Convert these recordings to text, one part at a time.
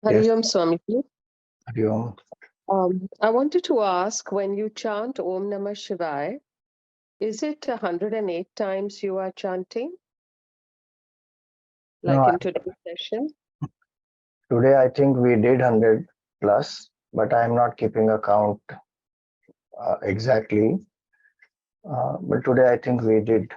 Yes, Hari Om Swamiji. Hari Om. I wanted to ask, when you chant Om Namah Shivaya, is it 108 times you are chanting, like No, in today's session? today I think we did 100 plus, but I'm not keeping a count exactly. But today I think we did.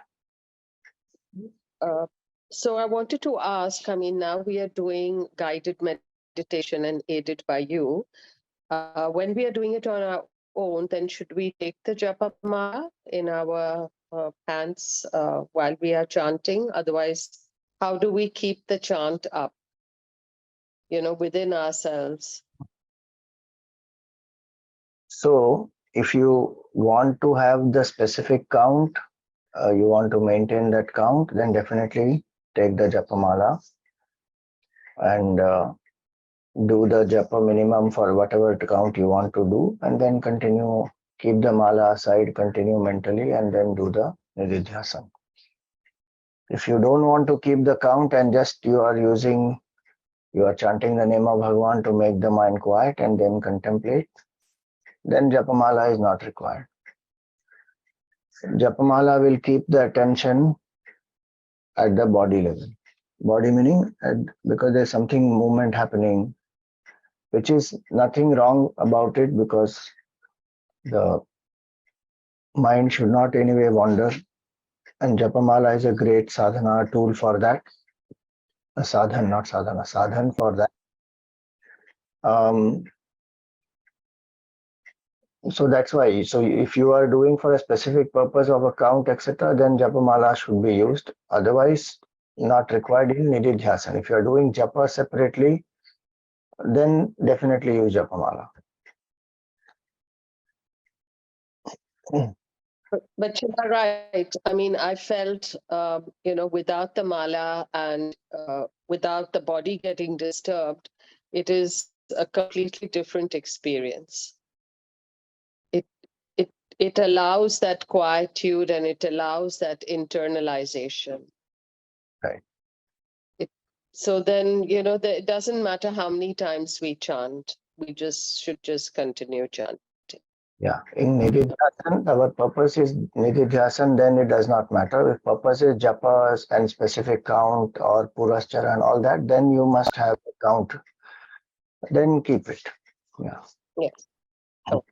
So I wanted to ask, now we are doing guided meditation and aided by you. When we are doing it on our own, then should we take the japamala in our hands while we are chanting? Otherwise, how do we keep the chant up, within ourselves? So if you want to have the specific count, you want to maintain that count, then definitely take the japamala and do the japa minimum for whatever count you want to do, and then continue, keep the mala aside, continue mentally, and then do the nididhyasana. If you don't want to keep the count and just you are chanting the name of Bhagwan to make the mind quiet and then contemplate, then japamala is not required. Japamala will keep the attention at the body level. Body meaning because there's something movement happening, which is nothing wrong about it, because the mind should not anyway wander, and japamala is a great sadhana tool for that. A sadhan, not sadhana, sadhan for that. So that's why. So if you are doing for a specific purpose of a count, etc., then japamala should be used. Otherwise, not required in nididhyasana. If you are doing japa separately, then definitely use japamala. But you are right. I felt, without the mala and without the body getting disturbed, it is a completely different experience. It it it allows that quietude and it allows that internalization. Right. So then, it doesn't matter how many times we chant. We should just continue chanting. Yeah. In nididhyasana, our purpose is nididhyasana, then it does not matter. If purpose is japas and specific count or puraschara and all that, then you must have a count. Then keep it. Yeah. Yes. Oh,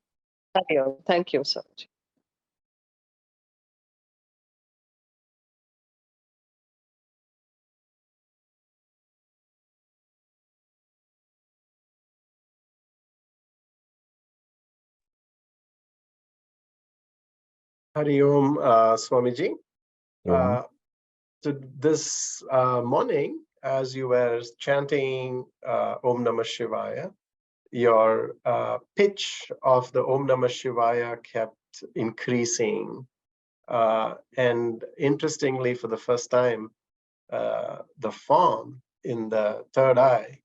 thank you so much. Hari Om, Swamiji. So this morning, as you were chanting Om Namah Shivaya, your pitch of the Om Namah Shivaya kept increasing. And interestingly, for the first time, the form in the third eye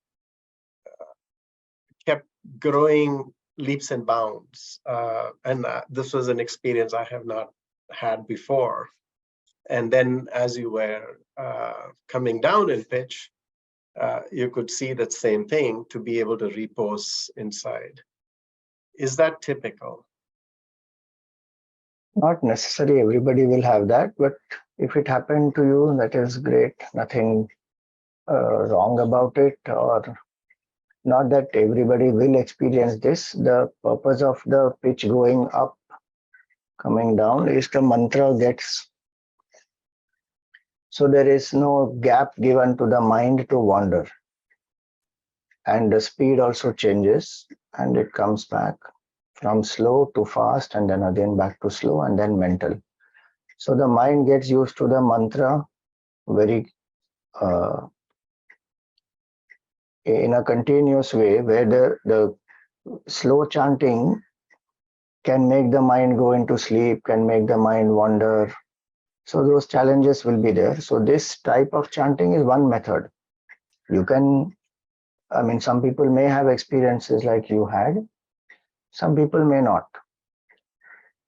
kept growing leaps and bounds. And this was an experience I have not had before. And then as you were coming down in pitch, you could see that same thing to be able to repose inside. Is that typical? Not necessarily everybody will have that, but if it happened to you, that is great. Nothing wrong about it, or not that everybody will experience this. The purpose of the pitch going up, coming down, is the mantra gets. So there is no gap given to the mind to wander. And the speed also changes and it comes back from slow to fast and then again back to slow and then mental. So the mind gets used to the mantra very in a continuous way, where the slow chanting can make the mind go into sleep, can make the mind wander. So those challenges will be there. So this type of chanting is one method. You can, some people may have experiences like you had, some people may not.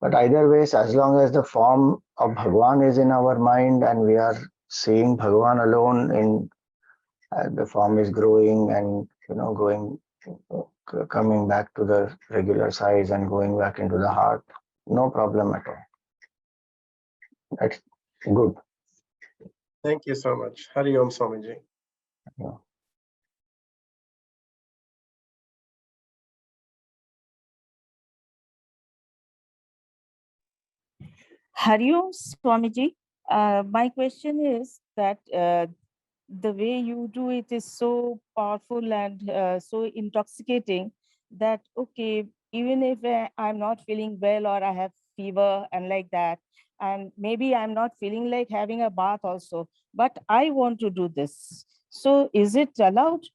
But either ways, as long as the form of Bhagwan is in our mind and we are seeing Bhagwan alone in the form is growing and going, coming back to the regular size and going back into the heart. No problem at all. That's good. Thank you so much. Hari Om Swamiji. Yeah. Hari Om Swamiji, my question is that the way you do it is so powerful and so intoxicating that, okay, even if I'm not feeling well or I have fever and like that, and maybe I'm not feeling like having a bath also, but I want to do this. So is it allowed?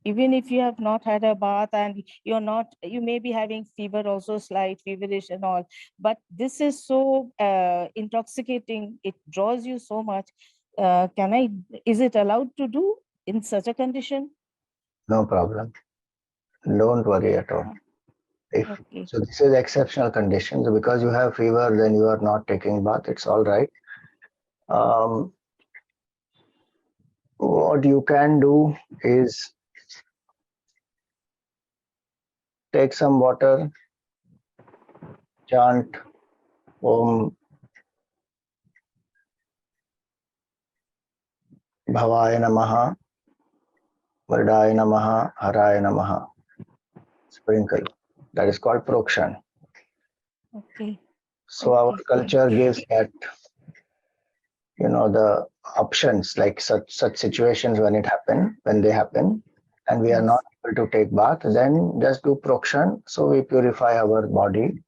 Even if you have not had a bath and you may be having fever also, slight feverish and all, but this is so intoxicating, it draws you so much. Is it allowed to do in such a condition? No problem. Don't worry at all. Okay. So this is exceptional conditions. Because you have fever, then you are not taking bath. It's all right. What you can do is take some water, chant Om Bhavaya Namaha, Vardaya Namaha, Haraya Namaha. Sprinkle. That is called prokshan. Okay. So our Okay. culture gives that, the options, like such situations when they happen, and we are Yes. not able to take bath, then just do prokshan. So we purify our body,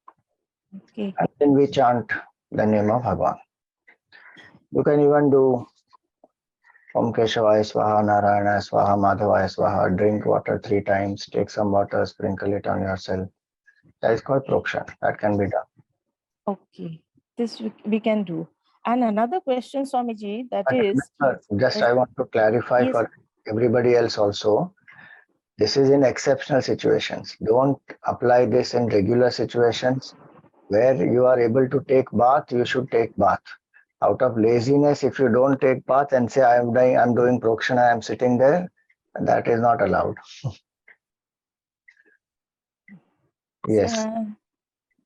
Okay. and then we chant the name of Bhagwan. You can even do Om Keshavaya Swaha, Narayana Swaha, Madhavaya Swaha. Drink water 3 times. Take some water, sprinkle it on yourself. That is called prokshan. That can be done. Okay. This we can do. And another question, Swamiji, that But is, remember, just I want to clarify yes, for everybody else also. This is in exceptional situations. Don't apply this in regular situations. Where you are able to take bath, you should take bath. Out of laziness, if you don't take bath and say I'm doing prokshana, I'm sitting there, that is not allowed. Yes.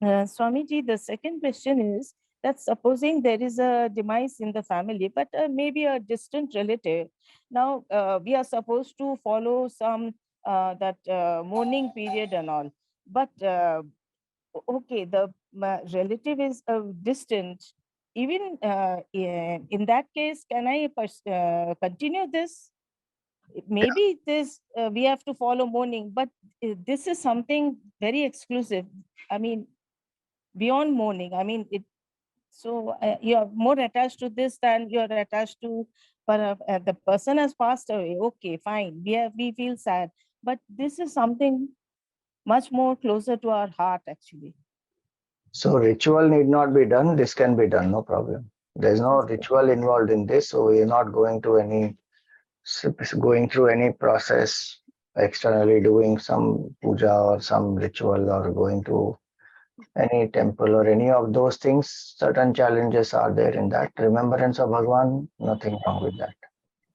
Swamiji, the second question is that supposing there is a demise in the family, but maybe a distant relative. Now, we are supposed to follow some that mourning period and all. But okay, the relative is distant. Even in that case, can I continue this? Maybe this we have to follow mourning, but this is something very exclusive. I mean, beyond mourning. I mean, so you're more attached to this than you're attached to the person has passed away. Okay, fine. We feel sad, but this is something much more closer to our heart, actually. So ritual need not be done. This can be done, no problem. There's no ritual involved in this, so we are not going through any process externally, doing some puja or some ritual or going to any temple or any of those things. Certain challenges are there in that. Remembrance of Bhagwan, nothing wrong with that.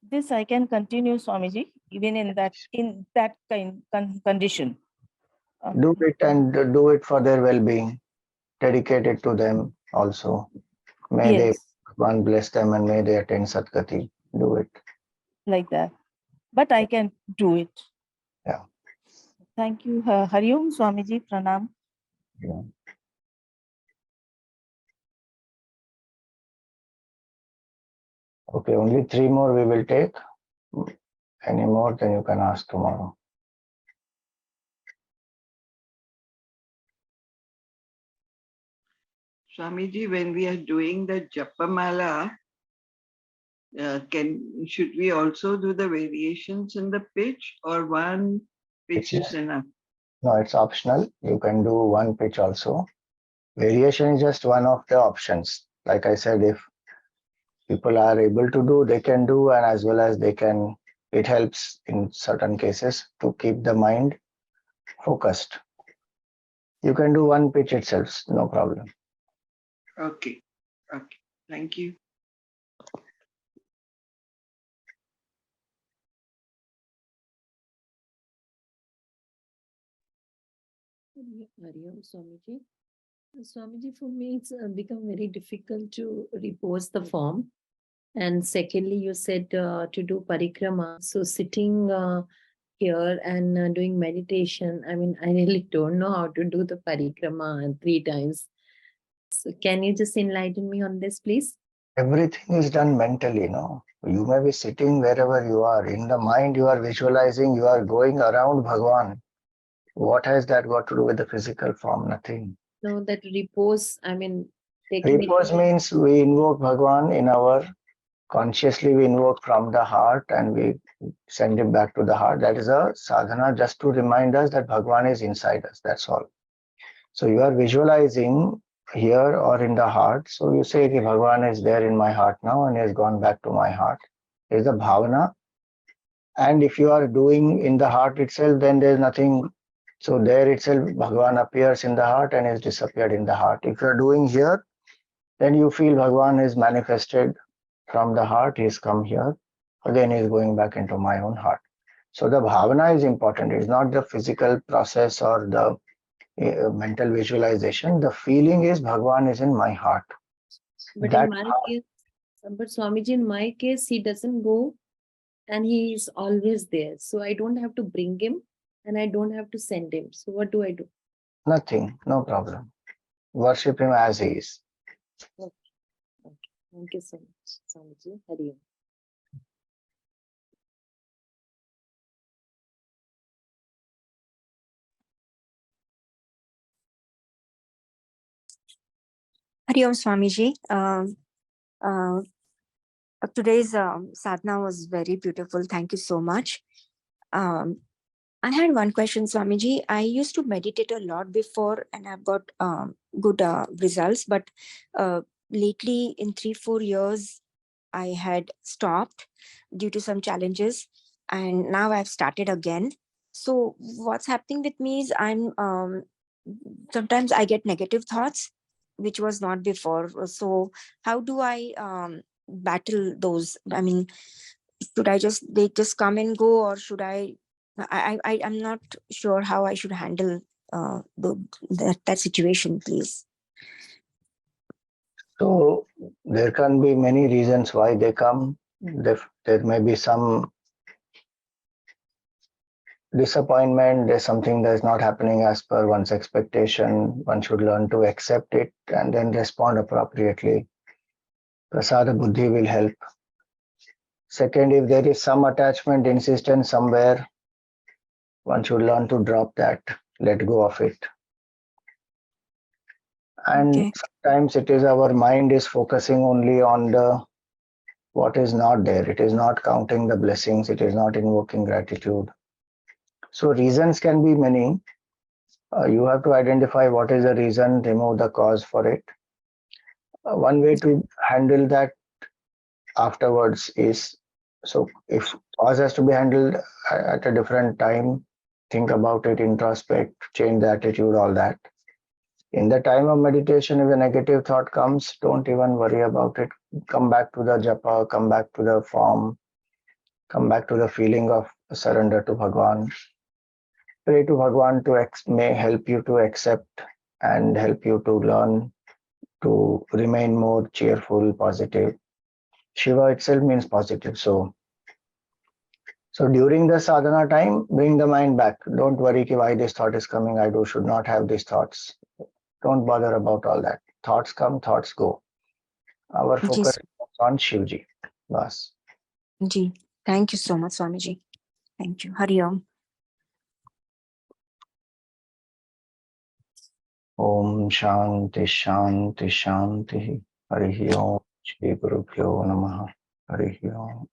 This I can continue, Swamiji, even in that condition. Do Okay. it and do it for their well-being. Dedicate it to them also. May they, Yes, Bhagwan bless them and may they attain Satgati. Do it. like that. But I can do it. Yeah. Thank you. Hari Om, Swamiji, Pranam. Yeah. Okay, only 3 more we will take. Any more, then you can ask tomorrow. Swamiji, when we are doing the japamala, should we also do the variations in the pitch, or one pitch is enough? No, it's optional. You can do one pitch also. Variation is just one of the options. Like I said, if people are able to do, they can do, and as well as it helps in certain cases to keep the mind focused. You can do one pitch itself, no problem. Okay. Okay. Thank you. Hariom, Swamiji. Swamiji, for me, it's become very difficult to repose the form. And secondly, you said to do parikrama. So sitting here and doing meditation, I mean, I really don't know how to do the parikrama 3 times. So can you just enlighten me on this, please? Everything is done mentally, no? You may be sitting wherever you are. In the mind, you are visualizing, you are going around Bhagwan. What has that got to do with the physical form? Nothing. No, that repose, I mean, taking Repose means we invoke Bhagwan in our consciously, we invoke from the heart and we send him back to the heart. That is a sadhana just to remind us that Bhagwan is inside us. That's all. So you are visualizing here or in the heart. So you say, okay, Bhagwan is there in my heart now and he has gone back to my heart. Is the bhavana. And if you are doing in the heart itself, then there is nothing. So there itself, Bhagwan appears in the heart and is disappeared in the heart. If you are doing here, then you feel Bhagwan is manifested from the heart, he has come here. Again, he is going back into my own heart. So the bhavana is important. It's not the physical process or the mental visualization. The feeling is Bhagwan is in my heart. But That in my case, but Swamiji, in my case, he doesn't go and he is always there. So I don't have to bring him and I don't have to send him. So what do I do? nothing, no problem. Worship him as he is. Okay. Okay. Thank you so much, Swamiji. Hari Om. Hari Om Swamiji. Uh, Today's sadhana was very beautiful. Thank you so much. I had one question, Swamiji. I used to meditate a lot before and I've got good results, but lately in 3-4 years, I had stopped due to some challenges and now I've started again. So what's happening with me is sometimes I get negative thoughts, which was not before. So how do I battle those? I mean, should they just come and go, or should I'm not sure how I should handle that situation, please. So there can be many reasons why they come. There may be some disappointment, there's something that's not happening as per one's expectation. One should learn to accept it and then respond appropriately. Prasada Buddhi will help. Second, if there is some attachment, insistence somewhere, one should learn to drop that, let go of it. And Okay. sometimes it is our mind is focusing only on the what is not there. It is not counting the blessings. It is not invoking gratitude. So reasons can be many. You have to identify what is the reason, remove the cause for it. One way to handle that afterwards is, so if cause has to be handled at a different time, think about it, introspect, change the attitude, all that. In the time of meditation, if a negative thought comes, don't even worry about it. Come back to the japa, come back to the form, come back to the feeling of surrender to Bhagwan. Pray to Bhagwan to may help you to accept and help you to learn to remain more cheerful, positive. Shiva itself means positive. So during the sadhana time, bring the mind back. Don't worry why this thought is coming. Should not have these thoughts. Don't bother about all that. Thoughts come, thoughts go. Our focus is on Shivji. Bas. Ji. Thank you so much, Swamiji. Thank you. Hari Om. Om Shanti Shanti Shanti. Hari Om. Shri Guru Pyo Namaha. Hari Om.